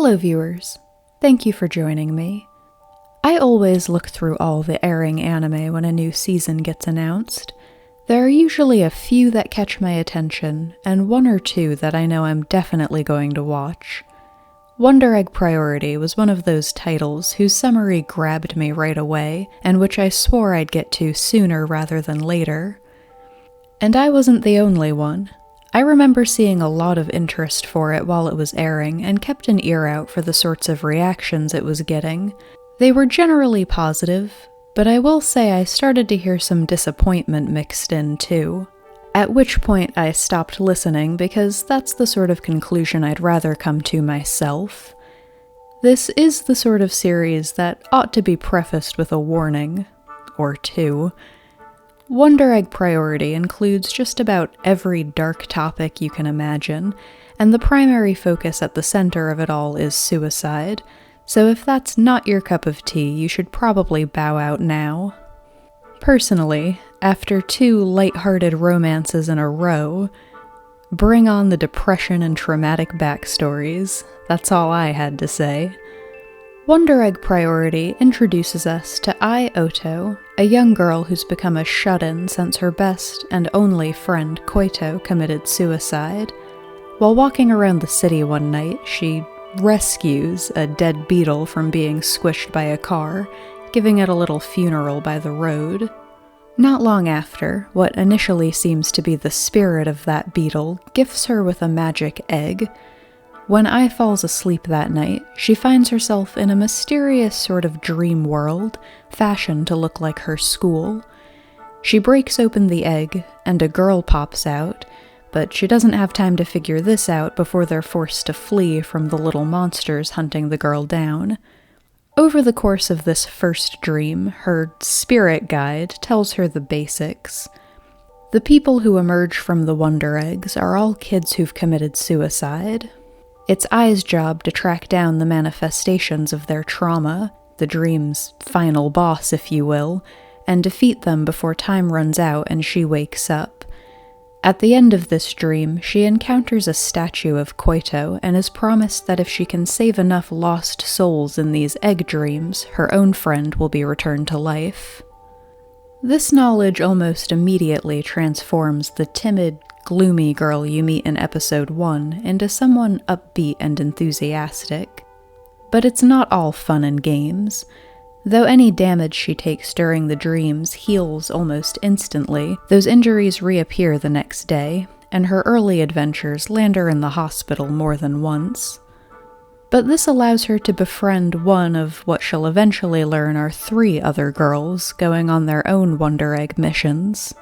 Hello viewers, thank you for joining me. I always look through all the airing anime when a new season gets announced. There are usually a few that catch my attention, and one or two that I know I'm definitely going to watch. Wonder Egg Priority was one of those titles whose summary grabbed me right away, and which I swore I'd get to sooner rather than later. And I wasn't the only one. I remember seeing a lot of interest for it while it was airing, and kept an ear out for the sorts of reactions it was getting. They were generally positive, but I will say I started to hear some disappointment mixed in too. At which point I stopped listening because that's the sort of conclusion I'd rather come to myself. This is the sort of series that ought to be prefaced with a warning, or two. Wonder Egg Priority includes just about every dark topic you can imagine, and the primary focus at the center of it all is suicide, so if that's not your cup of tea, you should probably bow out now. Personally, after two light-hearted romances in a row, bring on the depression and traumatic backstories, that's all I had to say. Wonder Egg Priority introduces us to Ai Oto, a young girl who's become a shut-in since her best and only friend Koito committed suicide. While walking around the city one night, she rescues a dead beetle from being squished by a car, giving it a little funeral by the road. Not long after, what initially seems to be the spirit of that beetle gifts her with a magic egg. When Ai falls asleep that night, she finds herself in a mysterious sort of dream world, fashioned to look like her school. She breaks open the egg, and a girl pops out, but she doesn't have time to figure this out before they're forced to flee from the little monsters hunting the girl down. Over the course of this first dream, her spirit guide tells her the basics. The people who emerge from the Wonder Eggs are all kids who've committed suicide. It's Ai's job to track down the manifestations of their trauma, the dream's final boss, if you will, and defeat them before time runs out and she wakes up. At the end of this dream, she encounters a statue of Koito and is promised that if she can save enough lost souls in these egg dreams, her own friend will be returned to life. This knowledge almost immediately transforms the timid, gloomy girl you meet in episode 1 into someone upbeat and enthusiastic. But it's not all fun and games. Though any damage she takes during the dreams heals almost instantly, those injuries reappear the next day, and her early adventures land her in the hospital more than once. But this allows her to befriend one of what she'll eventually learn are 3 other girls going on their own Wonder Egg missions.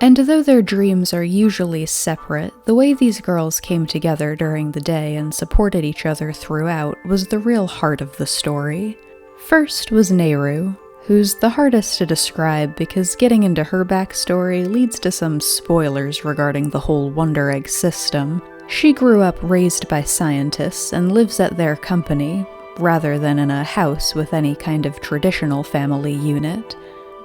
And though their dreams are usually separate, the way these girls came together during the day and supported each other throughout was the real heart of the story. First was Nehru, who's the hardest to describe because getting into her backstory leads to some spoilers regarding the whole Wonder Egg system. She grew up raised by scientists and lives at their company, rather than in a house with any kind of traditional family unit.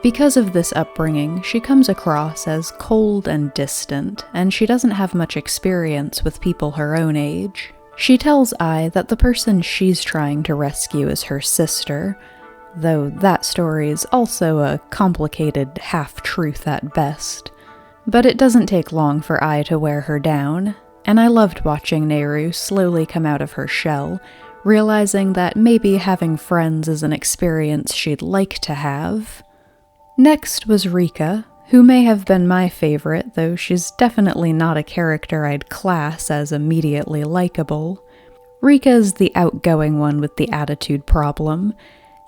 Because of this upbringing, she comes across as cold and distant, and she doesn't have much experience with people her own age. She tells Ai that the person she's trying to rescue is her sister, though that story is also a complicated half-truth at best. But it doesn't take long for Ai to wear her down, and I loved watching Nehru slowly come out of her shell, realizing that maybe having friends is an experience she'd like to have. Next was Rika, who may have been my favorite, though she's definitely not a character I'd class as immediately likable. Rika's the outgoing one with the attitude problem.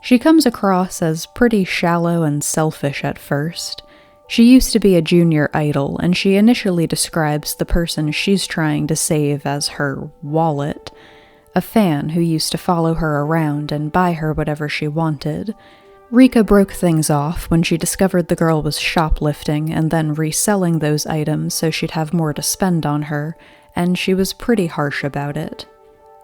She comes across as pretty shallow and selfish at first. She used to be a junior idol, and she initially describes the person she's trying to save as her wallet, a fan who used to follow her around and buy her whatever she wanted. Rika broke things off when she discovered the girl was shoplifting and then reselling those items so she'd have more to spend on her, and she was pretty harsh about it.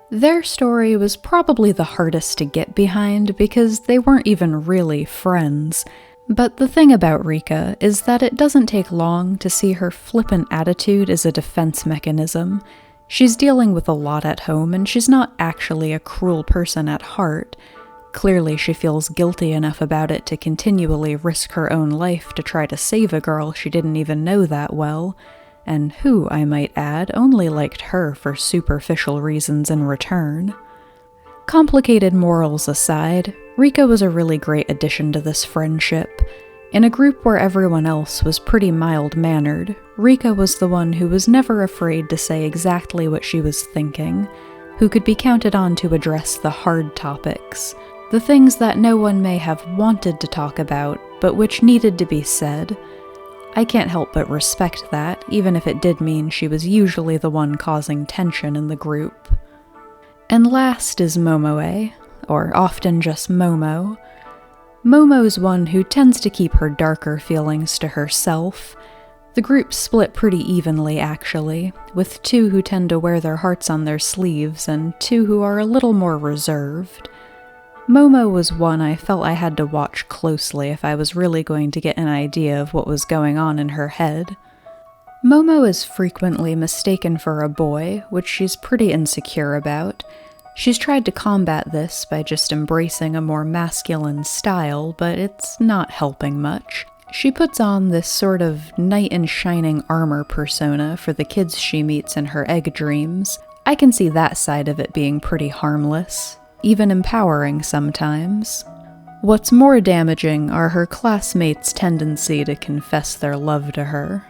Their story was probably the hardest to get behind because they weren't even really friends, but the thing about Rika is that it doesn't take long to see her flippant attitude as a defense mechanism. She's dealing with a lot at home, and she's not actually a cruel person at heart. Clearly, she feels guilty enough about it to continually risk her own life to try to save a girl she didn't even know that well, and who, I might add, only liked her for superficial reasons in return. Complicated morals aside, Rika was a really great addition to this friendship. In a group where everyone else was pretty mild-mannered, Rika was the one who was never afraid to say exactly what she was thinking, who could be counted on to address the hard topics, the things that no one may have wanted to talk about, but which needed to be said. I can't help but respect that, even if it did mean she was usually the one causing tension in the group. And last is Momoe, or often just Momo. Momo's one who tends to keep her darker feelings to herself. The group split pretty evenly, actually, with 2 who tend to wear their hearts on their sleeves and 2 who are a little more reserved. Momo was one I felt I had to watch closely if I was really going to get an idea of what was going on in her head. Momo is frequently mistaken for a boy, which she's pretty insecure about. She's tried to combat this by just embracing a more masculine style, but it's not helping much. She puts on this sort of knight in shining armor persona for the kids she meets in her egg dreams. I can see that side of it being pretty harmless, even empowering sometimes. What's more damaging are her classmates' tendency to confess their love to her.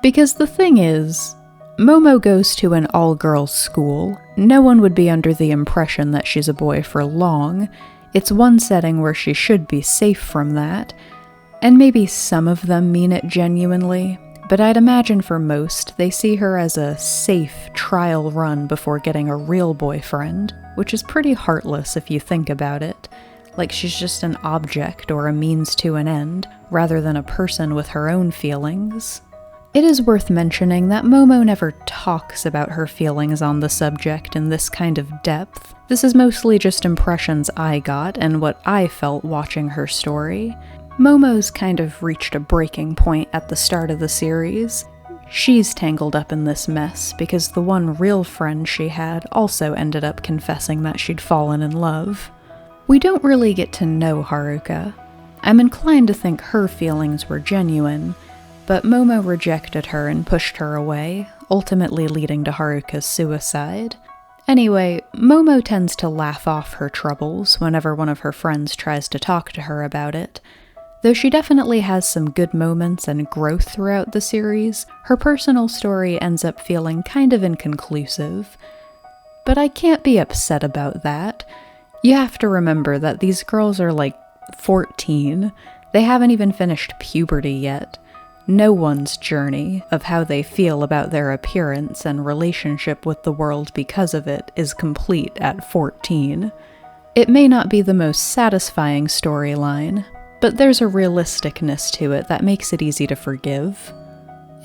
Because the thing is, Momo goes to an all-girls school. No one would be under the impression that she's a boy for long. It's one setting where she should be safe from that. And maybe some of them mean it genuinely, but I'd imagine for most, they see her as a safe trial run before getting a real boyfriend, which is pretty heartless if you think about it. Like she's just an object or a means to an end, rather than a person with her own feelings. It is worth mentioning that Momo never talks about her feelings on the subject in this kind of depth. This is mostly just impressions I got and what I felt watching her story. Momo's kind of reached a breaking point at the start of the series. She's tangled up in this mess because the one real friend she had also ended up confessing that she'd fallen in love. We don't really get to know Haruka. I'm inclined to think her feelings were genuine, but Momo rejected her and pushed her away, ultimately leading to Haruka's suicide. Anyway, Momo tends to laugh off her troubles whenever one of her friends tries to talk to her about it. Though she definitely has some good moments and growth throughout the series, her personal story ends up feeling kind of inconclusive. But I can't be upset about that. You have to remember that these girls are like 14. They haven't even finished puberty yet. No one's journey of how they feel about their appearance and relationship with the world because of it is complete at 14. It may not be the most satisfying storyline, but there's a realisticness to it that makes it easy to forgive.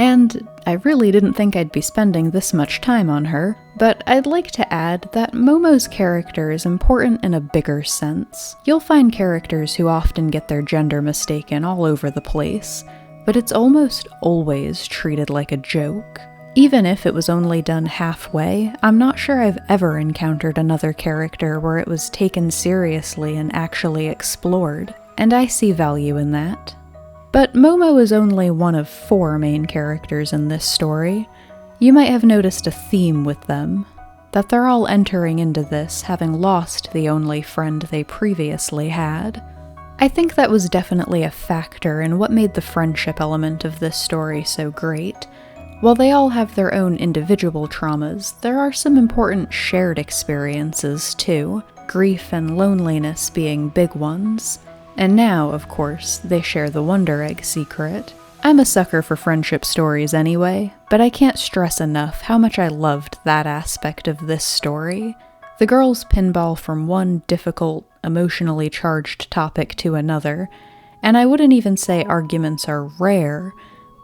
And I really didn't think I'd be spending this much time on her, but I'd like to add that Momo's character is important in a bigger sense. You'll find characters who often get their gender mistaken all over the place, but it's almost always treated like a joke. Even if it was only done halfway, I'm not sure I've ever encountered another character where it was taken seriously and actually explored, and I see value in that. But Momo is only one of 4 main characters in this story. You might have noticed a theme with them, that they're all entering into this having lost the only friend they previously had. I think that was definitely a factor in what made the friendship element of this story so great. While they all have their own individual traumas, there are some important shared experiences too, grief and loneliness being big ones. And now, of course, they share the Wonder Egg secret. I'm a sucker for friendship stories anyway, but I can't stress enough how much I loved that aspect of this story. The girls pinball from one difficult, emotionally charged topic to another, and I wouldn't even say arguments are rare,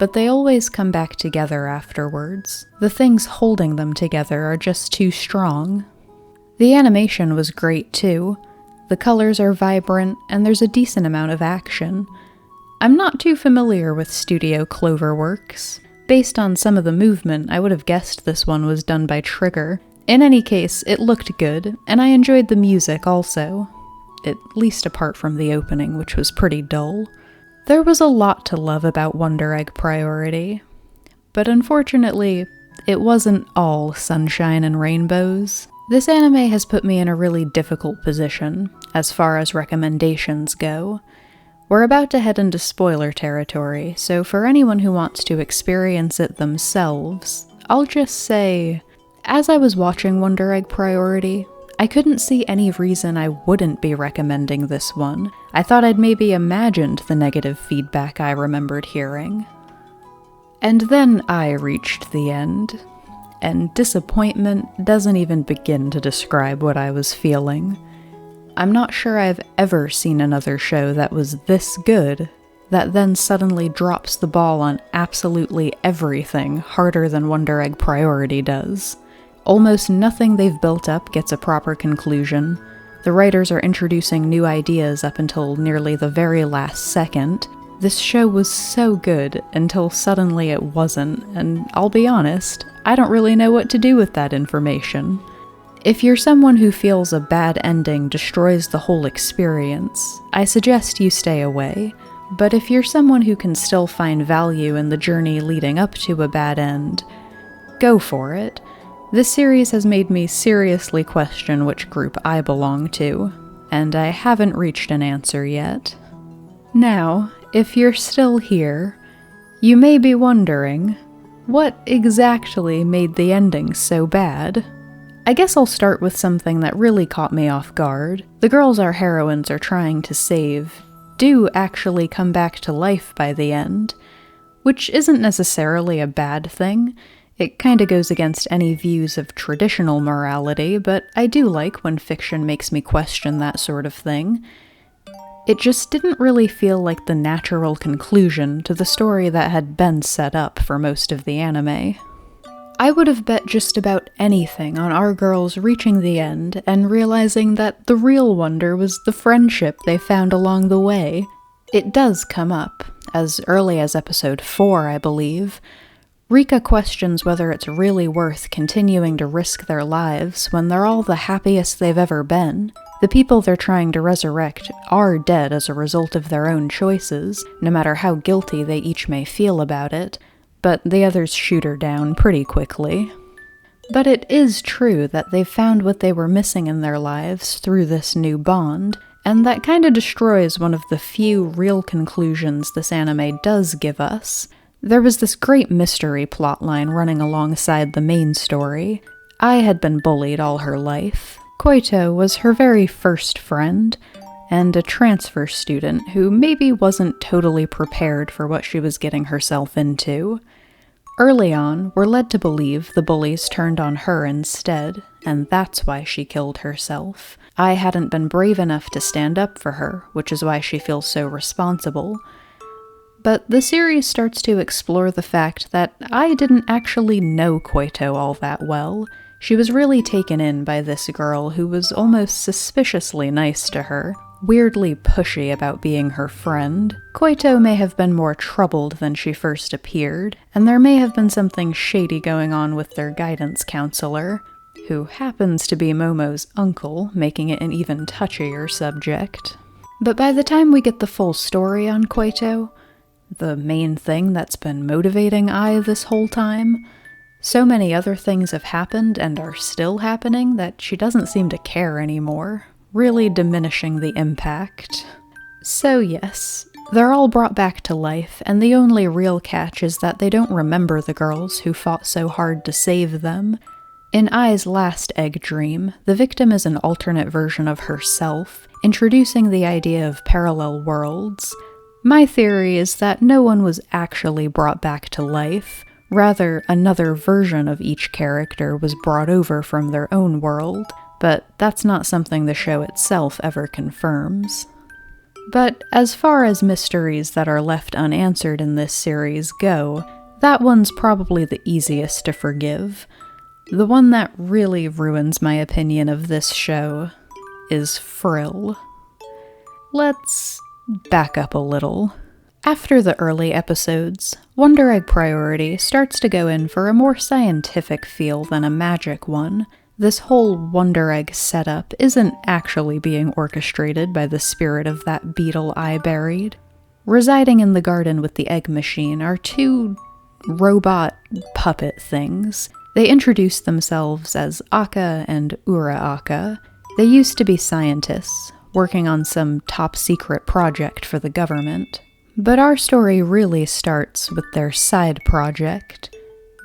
but they always come back together afterwards. The things holding them together are just too strong. The animation was great too. The colors are vibrant, and there's a decent amount of action. I'm not too familiar with Studio Cloverworks, Based on some of the movement, I would have guessed this one was done by Trigger. In any case, it looked good, and I enjoyed the music also. At least apart from the opening, which was pretty dull. There was a lot to love about Wonder Egg Priority, but unfortunately, it wasn't all sunshine and rainbows. This anime has put me in a really difficult position, as far as recommendations go. We're about to head into spoiler territory, so for anyone who wants to experience it themselves, I'll just say, as I was watching Wonder Egg Priority, I couldn't see any reason I wouldn't be recommending this one. I thought I'd maybe imagined the negative feedback I remembered hearing. And then I reached the end, and disappointment doesn't even begin to describe what I was feeling. I'm not sure I've ever seen another show that was this good, that then suddenly drops the ball on absolutely everything harder than Wonder Egg Priority does. Almost nothing they've built up gets a proper conclusion. The writers are introducing new ideas up until nearly the very last second. This show was so good until suddenly it wasn't, and I'll be honest, I don't really know what to do with that information. If you're someone who feels a bad ending destroys the whole experience, I suggest you stay away. But if you're someone who can still find value in the journey leading up to a bad end, go for it. This series has made me seriously question which group I belong to, and I haven't reached an answer yet. Now, if you're still here, you may be wondering, what exactly made the ending so bad? I guess I'll start with something that really caught me off guard. The girls our heroines are trying to save do actually come back to life by the end, which isn't necessarily a bad thing. It kinda goes against any views of traditional morality, but I do like when fiction makes me question that sort of thing. It just didn't really feel like the natural conclusion to the story that had been set up for most of the anime. I would have bet just about anything on our girls reaching the end and realizing that the real wonder was the friendship they found along the way. It does come up, as early as episode 4, I believe. Rika questions whether it's really worth continuing to risk their lives when they're all the happiest they've ever been. The people they're trying to resurrect are dead as a result of their own choices, no matter how guilty they each may feel about it, but the others shoot her down pretty quickly. But it is true that they've found what they were missing in their lives through this new bond, and that kinda destroys one of the few real conclusions this anime does give us. There was this great mystery plotline running alongside the main story. Ai had been bullied all her life. Koito was her very first friend, and a transfer student who maybe wasn't totally prepared for what she was getting herself into. Early on, we're led to believe the bullies turned on her instead, and that's why she killed herself. Ai hadn't been brave enough to stand up for her, which is why she feels so responsible. But the series starts to explore the fact that Ai didn't actually know Koito all that well. She was really taken in by this girl who was almost suspiciously nice to her, weirdly pushy about being her friend. Koito may have been more troubled than she first appeared, and there may have been something shady going on with their guidance counselor, who happens to be Momo's uncle, making it an even touchier subject. But by the time we get the full story on Koito, the main thing that's been motivating Ai this whole time, so many other things have happened and are still happening that she doesn't seem to care anymore, really diminishing the impact. So yes, they're all brought back to life, and the only real catch is that they don't remember the girls who fought so hard to save them. In Ai's last egg dream, the victim is an alternate version of herself, introducing the idea of parallel worlds. My theory is that no one was actually brought back to life. Rather, another version of each character was brought over from their own world, but that's not something the show itself ever confirms. But as far as mysteries that are left unanswered in this series go, that one's probably the easiest to forgive. The one that really ruins my opinion of this show is Frill. Let's back up a little. After the early episodes, Wonder Egg Priority starts to go in for a more scientific feel than a magic one. This whole Wonder Egg setup isn't actually being orchestrated by the spirit of that beetle I buried. Residing in the garden with the egg machine are two robot puppet things. They introduce themselves as Akka and Ura Akka. They used to be scientists, working on some top-secret project for the government. But our story really starts with their side project.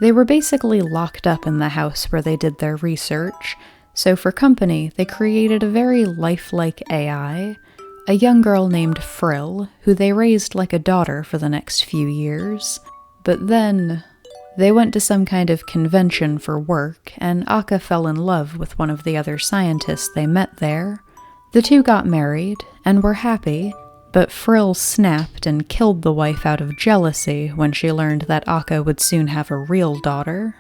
They were basically locked up in the house where they did their research, so for company, they created a very lifelike AI, a young girl named Frill, who they raised like a daughter for the next few years. But then, they went to some kind of convention for work, and Akka fell in love with one of the other scientists they met there. The two got married, and were happy, but Frill snapped and killed the wife out of jealousy when she learned that Akka would soon have a real daughter.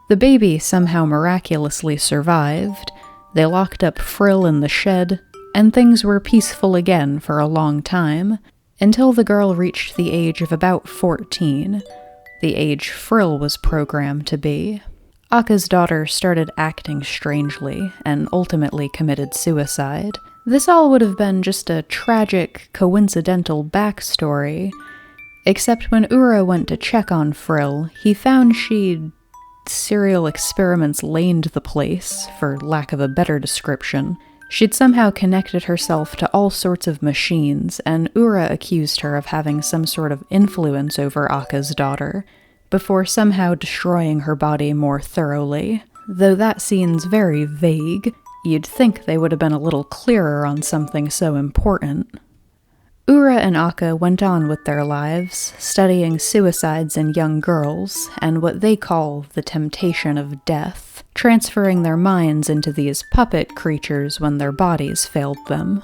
The baby somehow miraculously survived. They locked up Frill in the shed, and things were peaceful again for a long time, until the girl reached the age of about 14, the age Frill was programmed to be. Akka's daughter started acting strangely, and ultimately committed suicide. This all would have been just a tragic, coincidental backstory, except when Ura went to check on Frill, he found she'd serial experiments laned the place, for lack of a better description. She'd somehow connected herself to all sorts of machines, and Ura accused her of having some sort of influence over Akka's daughter, before somehow destroying her body more thoroughly. Though that seems very vague, you'd think they would have been a little clearer on something so important. Ura and Akka went on with their lives, studying suicides in young girls, and what they call the temptation of death, transferring their minds into these puppet creatures when their bodies failed them.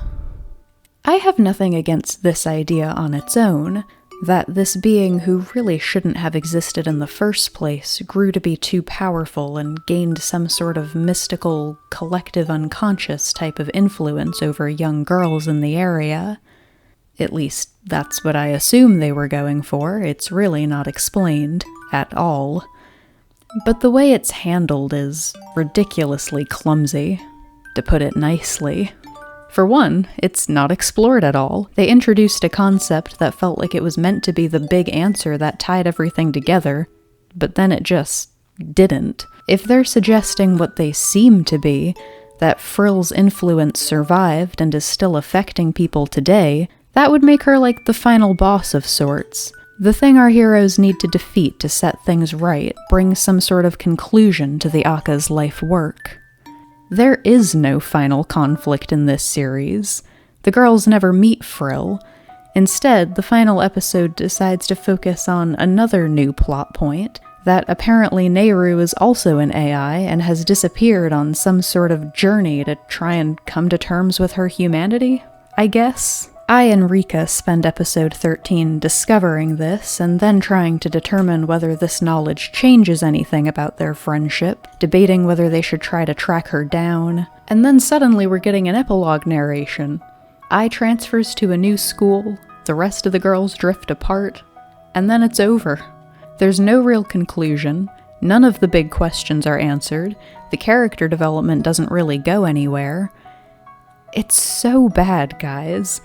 I have nothing against this idea on its own, that this being who really shouldn't have existed in the first place grew to be too powerful and gained some sort of mystical, collective unconscious type of influence over young girls in the area. At least, that's what I assume they were going for. It's really not explained at all. But the way it's handled is ridiculously clumsy, to put it nicely. For one, it's not explored at all. They introduced a concept that felt like it was meant to be the big answer that tied everything together, but then it just didn't. If they're suggesting what they seem to be, that Frill's influence survived and is still affecting people today, that would make her like the final boss of sorts. The thing our heroes need to defeat to set things right, bring some sort of conclusion to the Akka's life work. There is no final conflict in this series. The girls never meet Frill. Instead, the final episode decides to focus on another new plot point, that apparently Nehru is also an AI and has disappeared on some sort of journey to try and come to terms with her humanity, I guess. I and Rika spend episode 13 discovering this, and then trying to determine whether this knowledge changes anything about their friendship, debating whether they should try to track her down, and then suddenly we're getting an epilogue narration. I transfers to a new school, the rest of the girls drift apart, and then it's over. There's no real conclusion, none of the big questions are answered, the character development doesn't really go anywhere. It's so bad, guys.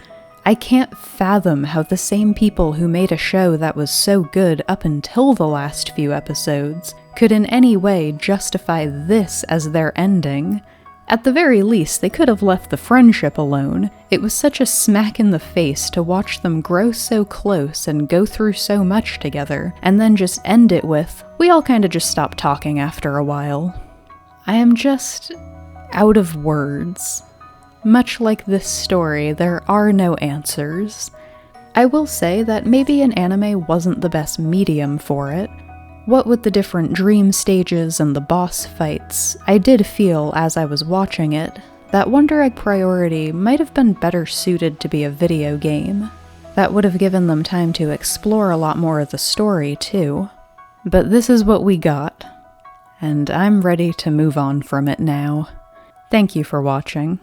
I can't fathom how the same people who made a show that was so good up until the last few episodes could in any way justify this as their ending. At the very least, they could have left the friendship alone. It was such a smack in the face to watch them grow so close and go through so much together, and then just end it with, we all kinda just stopped talking after a while. I am just out of words. Much like this story, there are no answers. I will say that maybe an anime wasn't the best medium for it. What with the different dream stages and the boss fights, I did feel, as I was watching it, that Wonder Egg Priority might have been better suited to be a video game. That would have given them time to explore a lot more of the story, too. But this is what we got, and I'm ready to move on from it now. Thank you for watching.